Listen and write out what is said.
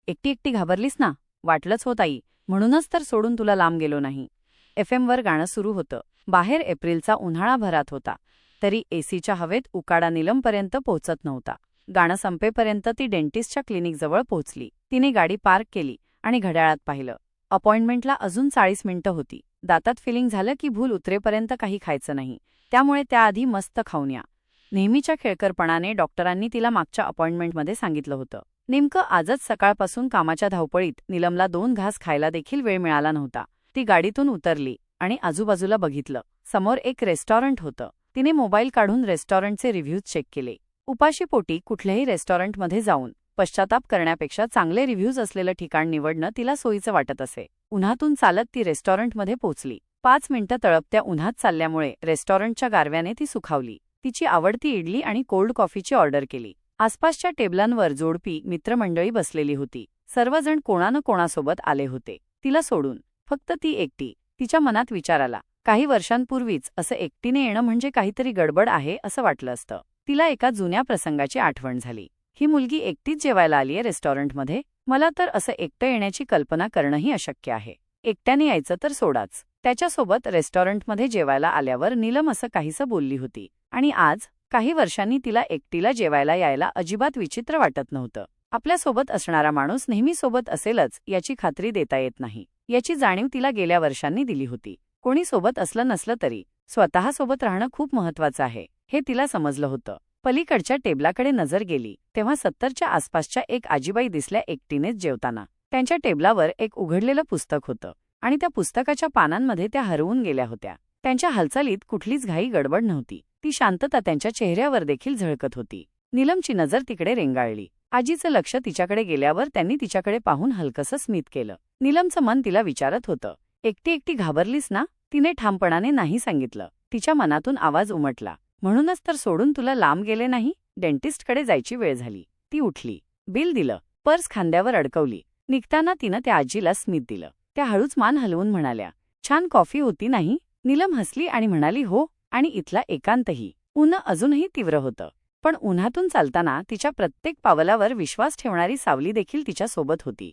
एकटी एकटी घाबरलीस ना? वाटलंच हो ताई, म्हणूनच तर सोडून तुला लांब गेलो नाही. FM वर गाणं सुरू होतं. बाहेर एप्रिलचा उन्हाळा भरात होता. तरी एसीच्या हवेत उकाडा नीलमपर्यंत पोहोचत नव्हता. गाणं संपेपर्यंत ती डेंटिस्टच्या क्लिनिकजवळ पोहोचली. तिने गाडी पार्क केली आणि घड्याळात पाहिलं. अपॉइंटमेंटला अजून 40 मिनिटं होती. दातात फिलिंग झालं की भूल उतरेपर्यंत काही खायचं नाही. त्यामुळे त्याआधी मस्त खाऊन या. नेहमीच्या खेळकरपणाने डॉक्टरांनी तिला मागच्या अपॉइंटमेंटमध्ये सांगितलं होतं. नेमकं आजच सकाळपासून कामाच्या धावपळीत नीलमला 2 घास खायला देखील वेळ मिळाला नव्हता. ती गाडीतून उतरली आणि आजूबाजूला बघितलं. समोर एक रेस्टॉरंट होतं. तिने मोबाईल काढून रेस्टॉरंटचे रिव्ह्यूज चेक केले. उपाशीपोटी कुठल्याही रेस्टॉरंटमध्ये जाऊन पश्चाताप करण्यापेक्षा चांगले रिव्ह्यूज असलेलं ठिकाण निवडणं तिला सोयीचं वाटत असे. उन्हातून चालत ती रेस्टॉरंटमध्ये पोचली. 5 मिनिटं तळपत्या उन्हात चालल्यामुळे रेस्टॉरंटच्या गारव्याने ती सुखावली. तिची आवडती इडली आणि कोल्ड कॉफीची ऑर्डर केली. आसपासच्या टेबलांवर जोडपी मित्रमंडळी बसलेली होती. सर्वजण कोणानं कोणासोबत आले होते. तिला सोडून फक्त ती एकटी. तिच्या मनात विचार आला, काही वर्षांपूर्वीच असं एकटीने येणं म्हणजे काहीतरी गडबड आहे असं वाटलं असतं. तिला एका जुन्या प्रसंगाची आठवण झाली. ही मुलगी एकटीच जेवायला आलीये रेस्टॉरंटमध्ये? मला तर असं एकटं येण्याची कल्पना करणंही अशक्य आहे. एकट्याने यायचं तर सोडाच. त्याच्यासोबत रेस्टॉरंटमध्ये जेवायला आल्यावर नीलम असं काहीसं बोलली होती. आणि आज काही वर्षांनी तिला एकटीला जेवायला यायला अजिबात विचित्र वाटत नव्हतं. आपल्यासोबत असणारा माणूस नेहमी सोबत असेलच याची खात्री देता येत नाही. याची जाणीव तिला गेल्या वर्षांनी दिली होती. कोणी सोबत असलं नसलं तरी स्वतःसोबत राहणं खूप महत्वाचं आहे हे तिला समजलं होतं. पलीकडच्या टेबलाकडे नजर गेली तेव्हा 70च्या आसपासच्या एक आजीबाई दिसल्या एकटीनेच जेवताना. त्यांच्या टेबलावर एक उघडलेलं पुस्तक होतं आणि त्या पुस्तकाच्या पानांमध्ये त्या हरवून गेल्या होत्या. त्यांच्या हालचालीत कुठलीच घाई गडबड नव्हती. ती शांतता त्यांच्या चेहऱ्यावर देखील झळकत होती. नीलमची नजर तिकडे रेंगाळली. आजीचं लक्ष तिच्याकडे गेल्यावर त्यांनी तिच्याकडे पाहून हलकसं स्मित केलं. नीलमचं मन तिला विचारत होतं, एकटी एकटी घाबरलीस ना? तिने ठामपणाने नाही सांगितलं. तिच्या मनातून आवाज उमटला, म्हणूनच तर सोडून तुला लांब गेले नाही. डेंटिस्टकडे जायची वेळ झाली. ती उठली. बिल दिलं. पर्स खांद्यावर अडकवली. निघताना तिनं त्या आजीला स्मित दिलं. त्या हळूच मान हलवून म्हणाल्या, छान कॉफी होती नाही? नीलम हसली आणि म्हणाली, हो. आणि इथला एकांतही. ऊन अजूनही तीव्र होतं. पण उन्हातून चालताना तिच्या प्रत्येक पावलावर विश्वास ठेवणारी सावली देखील तिच्या सोबत होती.